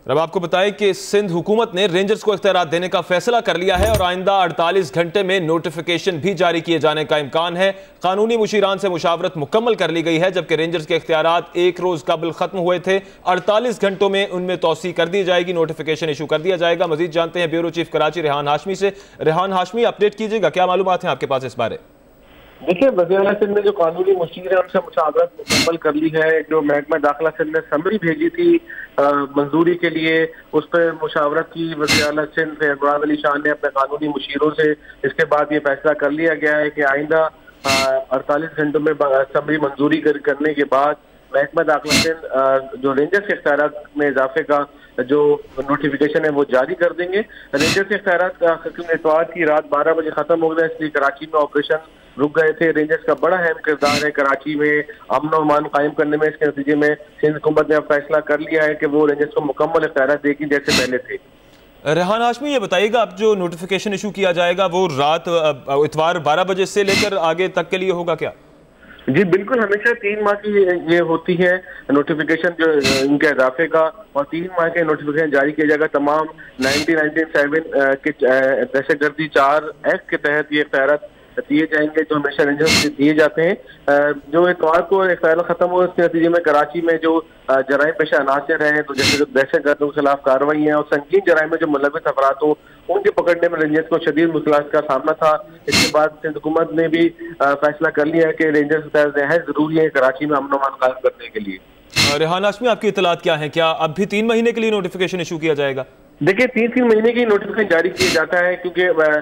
अब आपको बताएं कि सिंध हुकूमत ने रेंजर्स को इख्तियारात देने का फैसला कर लिया है और आइंदा 48 घंटे में नोटिफिकेशन भी जारी किए जाने का इम्कान है। कानूनी मुशीरान से मुशावरत मुकम्मल कर ली गई है, जबकि रेंजर्स के इख्तियारात एक रोज कबल खत्म हुए थे। 48 घंटों में उनमें तौसी कर दी जाएगी, नोटिफिकेशन इशू कर दिया जाएगा। मजीद जानते हैं ब्यूरो चीफ कराची रेहान हाशमी से। रेहान हाशमी, अपडेट कीजिएगा, क्या मालूमात हैं आपके पास इस बारे? देखिए, वज़ीर सिंध ने जो कानूनी मुशीर है उनसे मुशावरत मुकम्मल कर ली है। जो महकमा दाखिला सिंध ने समरी भेजी थी मंजूरी के लिए, उस पर मुशावरत की वज़ीर सिंध इमरान अली शाह ने अपने कानूनी मुशीरों से। इसके बाद ये फैसला कर लिया गया है कि आइंदा 48 घंटों में समरी मंजूरी करने के बाद महकमा दाखिला सिंध जो रेंजर्स के इख्तियारात में इजाफे का जो नोटिफिकेशन है वो जारी कर देंगे। रेंजर्स के इख्तियारात इतवार की रात 12 बजे खत्म हो गए, इसलिए कराची में ऑपरेशन रुक गए थे। रेंजर्स का बड़ा अहम किरदार है कराची में अमन और अमान कायम करने में। इसके नतीजे में सिंध हुकूमत ने अब फैसला कर लिया है कि वो रेंजर्स को मुकम्मल इख्तियारात देगी जैसे पहले थे। रेहान हाशमी, ये बताइएगा, अब जो नोटिफिकेशन इशू किया जाएगा वो रात इतवार 12 बजे से लेकर आगे तक के लिए होगा क्या? जी बिल्कुल, हमेशा 3 माह की ये होती है नोटिफिकेशन जो इनके इजाफे का, और 3 माह के नोटिफिकेशन जारी किया जाएगा। तमाम 1997 के दहशतगर्दी 4 एक्ट के तहत ये इख्तियारात दिए जाएंगे जो हमेशा रेंजर्स से दिए जाते हैं। जो इतवार को इख्तियार खत्म हुआ, उसके नतीजे में कराची में जो जराइम पेशा अनासर हैं, तो जैसे दहशतगर्दों के खिलाफ कार्रवाई है और संगीन जराइम में जो मुलविस अफराद हो उनके पकड़ने में रेंजर्स को शदीद मुश्किलात का सामना था। इसके बाद सिंध हुकूमत ने भी फैसला कर लिया है कि रेंजर्स नहायत जरूरी है कराची में अमन अमान कायम करने के लिए। रेहान हाशमी, आपकी इतलात क्या है? क्या अब भी 3 महीने के लिए नोटिफिकेशन इशू किया जाएगा? देखिए, 3 महीने की नोटिफिकेशन जारी किया जाता है, क्योंकि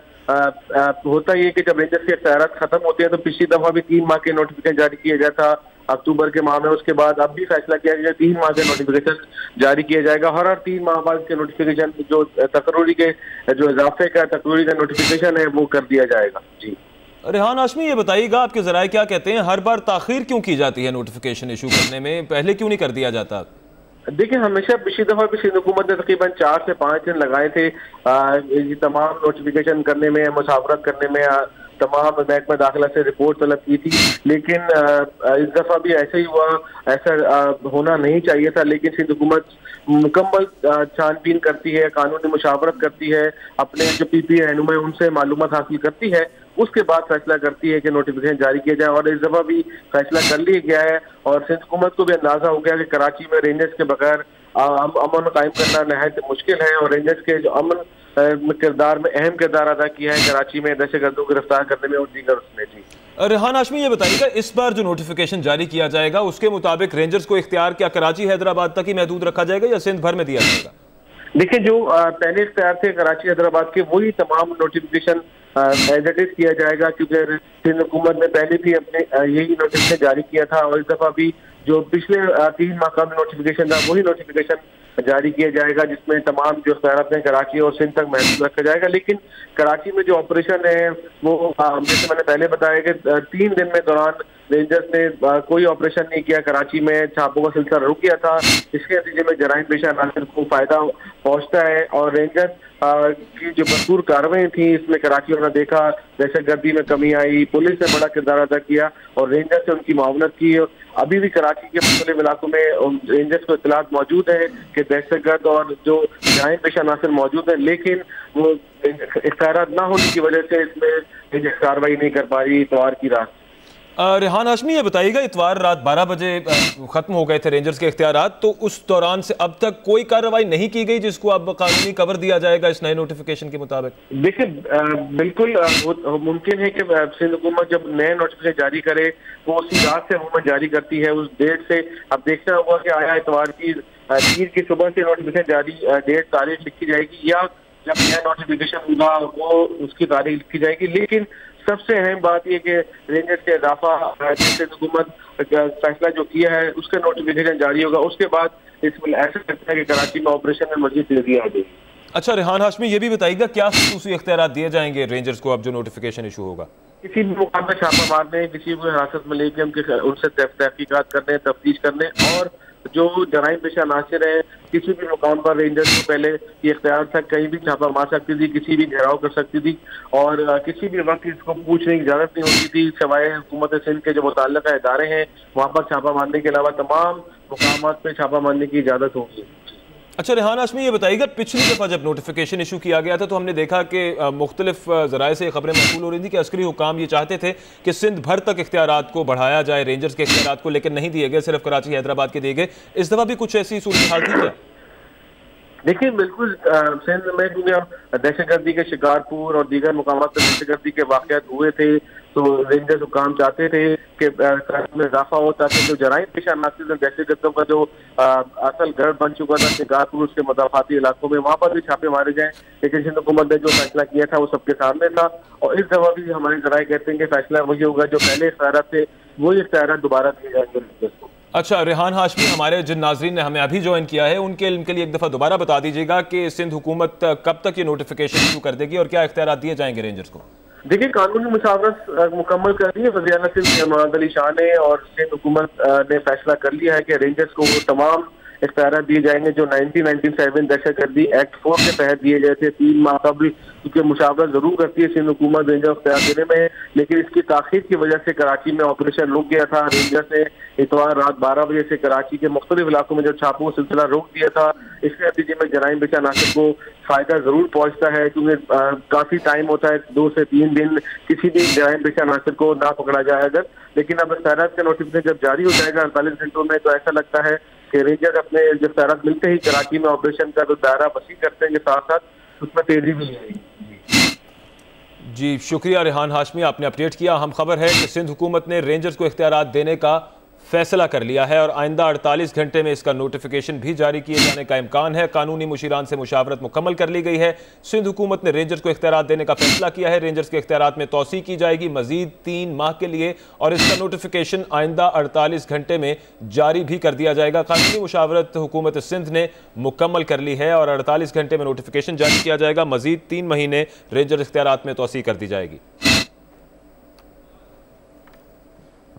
होता ये कि जब रेंजर्स के इख्तियारात खत्म होते हैं तो पिछली दफा भी 3 माह के नोटिफिकेशन जारी किया गया था अक्टूबर के माह में। उसके बाद अब भी फैसला किया गया 3 माह के नोटिफिकेशन जारी किया जाएगा। हर 3 माह बाद के नोटिफिकेशन जो तकरूरी के जो इजाफे का तकरूरी का नोटिफिकेशन है वो कर दिया जाएगा। जी रेहान हाशमी, ये बताइएगा, आपके जराए क्या कहते हैं, हर बार ताखीर क्यों की जाती है नोटिफिकेशन इशू करने में? पहले क्यों नहीं कर दिया जाता? देखिए, हमेशा पिछली दफा भी सिंध हुकूमत ने तकरीबन 4 से 5 दिन लगाए थे ये तमाम नोटिफिकेशन करने में, मुशावरत करने में, तमाम महकमा दाखिला से रिपोर्ट तलब की थी। लेकिन इस दफा भी ऐसा ही हुआ। ऐसा होना नहीं चाहिए था, लेकिन सिंध हुकूमत मुकम्मल छानबीन करती है, कानूनी मुशावरत करती है, अपने जो PPA रहनुमा है उनसे मालूमात हासिल करती है, उसके बाद फैसला करती है कि नोटिफिकेशन जारी किया जाए। और इस दफा भी फैसला कर लिया गया है और सिंध हुकूमत को भी अंदाजा हो गया कि कराची में रेंजर्स के बगैर अमन कायम करना नहायत मुश्किल है। और रेंजर्स के जो अमन किरदार में अहम किरदार अदा किया है कराची में दहशतगर्दों को गिरफ्तार करने में और दीगर उसमें। जी रेहान हाशमी, ये बताइएगा, इस बार जो नोटिफिकेशन जारी किया जाएगा उसके मुताबिक रेंजर्स को इख्तियार क्या कराची हैदराबाद तक ही महदूद रखा जाएगा या सिंध भर में दिया जाएगा? देखिए, जो पहले इख्तियार थे कराची हैदराबाद के वही तमाम नोटिफिकेशन एज इट इज किया जाएगा, क्योंकि सिंध हुकूमत ने पहले भी अपने यही नोटिफिकेशन जारी किया था और इस दफा भी जो पिछले 3 माह का नोटिफिकेशन था वही नोटिफिकेशन जारी किया जाएगा, जिसमें तमाम जो इख्तियारात हैं कराची और सिंध तक महसूस रखा जाएगा। लेकिन कराची में जो ऑपरेशन है वो जैसे मैंने पहले बताया कि 3 दिन में दौरान रेंजर्स ने कोई ऑपरेशन नहीं किया। कराची में छापों का सिलसिला रुक गया था। इसके नतीजे में जराइम पेशा अनासर को फायदा पहुंचता है और रेंजर्स की जो भरपूर कार्रवाई थी इसमें कराची ने देखा दहशतगर्दी में कमी आई, पुलिस ने बड़ा किरदार अदा किया और रेंजर्स से उनकी मुआवनत की। अभी भी कराची के मुख्तलिफ इलाकों में रेंजर्स को इत्तलात मौजूद है कि दहशतगर्द और जो जराइम पेशा अनासर मौजूद है, लेकिन वो इख्तियारात ना होने की वजह से इसमें रेंजर्स कार्रवाई नहीं कर पा रही इतवार की रात। रेहान हाशमी, ये बताइएगा, इतवार रात 12 बजे खत्म हो गए थे रेंजर्स के इख्तियारात, तो उस दौरान से अब तक कोई कार्रवाई नहीं की गई जिसको अब कानूनी कवर दिया जाएगा इस नए नोटिफिकेशन के मुताबिक? देखिए, बिल्कुल मुमकिन है कि सिंध हुकूमत जब नए नोटिफिकेशन जारी करे वो उसी रात से हुकूमत जारी करती है, उस डेट से। अब देखना होगा कि आया इतवार की पीर की सुबह से नोटिफिकेशन जारी डेट तारीख लिखी जाएगी या जब नया नोटिफिकेशन होगा वो उसकी तारीख लिखी जाएगी। लेकिन सबसे अहम बात यह कि रेंजर्स के इजाफा हुकूमत फैसला जो किया है उसका नोटिफिकेशन जारी होगा, उसके बाद इसमें ऐसा लगता है कि कराची में ऑपरेशन में मजीद तेजी आ जाएगी। अच्छा रेहान हाशमी, ये भी बताइएगा, क्या खसूसी इख्तियारात दिए जाएंगे रेंजर्स को अब जो नोटिफिकेशन इशू होगा? किसी भी मुकाम पर छापा मारने, किसी को हिरासत में लेके उनसे तहकीकात करने, तफ्तीश करने और जो जराइम पेशा अनासर है किसी भी मुकाम पर रेंजर्स को पहले ये इख्तियार था कहीं भी छापा मार सकती थी, किसी भी घेराव कर सकती थी और किसी भी वक्त इसको पूछने की इजाजत नहीं होती थी, सवाए हुकूमत सिंध के जो मुतल्लिक़ा इदारे हैं वहाँ पर छापा मारने के अलावा तमाम मुकामात पे छापा मारने की इजाजत होगी। अच्छा रेहान हाशमी, ये बताइएगा, पिछली दफ़ा जब नोटिफिकेशन इशू किया गया था तो हमने देखा कि मुख्तलिफ ज़राए से खबरें मौसूल हो रही थी कि अस्करी हुकाम ये चाहते थे कि सिंध भर तक इख्तियारात को बढ़ाया जाए, रेंजर्स के इख्तियारात को, लेकिन नहीं दिए गए, सिर्फ कराची हैदराबाद के दिए गए। इस दफ़ा भी कुछ ऐसी सूरत हाल थी क्या? देखिए, बिल्कुल सिंध में क्योंकि दहशतगर्दी के शिकारपुर और दीगर मुकामात पर दहशतगर्दी के वाक़यात हुए थे, तो रेंजर्स हुकाम चाहते थे कि में इजाफा हो ताकि जो जराइम पेशा नासिर दहशतगर्दों का जो असल गढ़ बन चुका था शिकारपुर, उसके मदाफाती इलाकों में, वहाँ पर भी छापे मारे जाएं। लेकिन सिंध हुकूमत ने जो फैसला किया था वो सबके सामने था, और इस दफा भी हमारे जराए कहते हैं कि फैसला वही होगा, जो पहले इख्तियारात थे वही इख्तियारात दोबारा दिए जाएंगे रेंजर्स को। अच्छा रेहान हाशमी, हमारे जिन नाजरीन ने हमें अभी ज्वाइन किया है उनके लिए एक दफ़ा दोबारा बता दीजिएगा कि सिंध हुकूमत कब तक ये नोटिफिकेशन इशू कर देगी और क्या इख्तियारात दिए जाएंगे रेंजर्स को? देखिए, कानूनी मुशावरत मुकम्मल कर दी है वज़ीर आला सिंध मोहम्मद अली शाह ने, और सिंध हुकूमत ने फैसला कर लिया है कि रेंजर्स को वो तमाम इख्तियारात दिए जाएंगे जो 1997 दहशतगर्दी एक्ट 4 के तहत दिए गए थे 3 माह कबल। क्योंकि मुशावरत जरूर करती है सिंध हुकूमत रेंजर इख्तियार देने में, लेकिन इसकी ताखीर की वजह से कराची में ऑपरेशन रुक गया था। रेंजर्स ने इतवार रात 12 बजे से कराची के मुख्तलिफ इलाकों में जो छापों का सिलसिला रोक दिया था। इसके नतीजे में जराइम पेशा नासिर को फायदा जरूर पहुंचता है, क्योंकि काफी टाइम होता है, 2 से 3 दिन किसी भी जराइम पेशा नासिर को ना पकड़ा जाए अगर। लेकिन अब इख्तियारात का नोटिफिकेशन जब जारी हो जाएगा 48 घंटों में, तो ऐसा लगता है कि रेंजर अपने जब इख्तियारात मिलते ही कराची में ऑपरेशन का जो दायरा वसी करते हैं, साथ साथ उसमें तेजी भी आएगी। जी शुक्रिया रेहान हाशमी, आपने अपडेट किया। हम खबर है कि सिंध हुकूमत ने रेंजर्स को इख्तियारात देने का फैसला कर लिया है और आइंदा 48 घंटे में इसका नोटिफिकेशन भी जारी किए जाने का इम्कान है। कानूनी मुशीरान से मुशावरत मुकम्मल कर ली गई है। सिंध हुकूमत ने रेंजर्स को इख्तियारात देने का फैसला किया है। रेंजर्स के इख्तियारात में तोसी की जाएगी मजीद 3 माह के लिए, और इसका नोटिफिकेशन आइंदा 48 घंटे में जारी भी कर दिया जाएगा। कानूनी मुशावरत हुकूमत सिंध ने मुकम्मल कर ली है और 48 घंटे में नोटिफिकेशन जारी किया जाएगा। मजीद 3 महीने रेंजर इख्तियारात में तोसी कर दी जाएगी।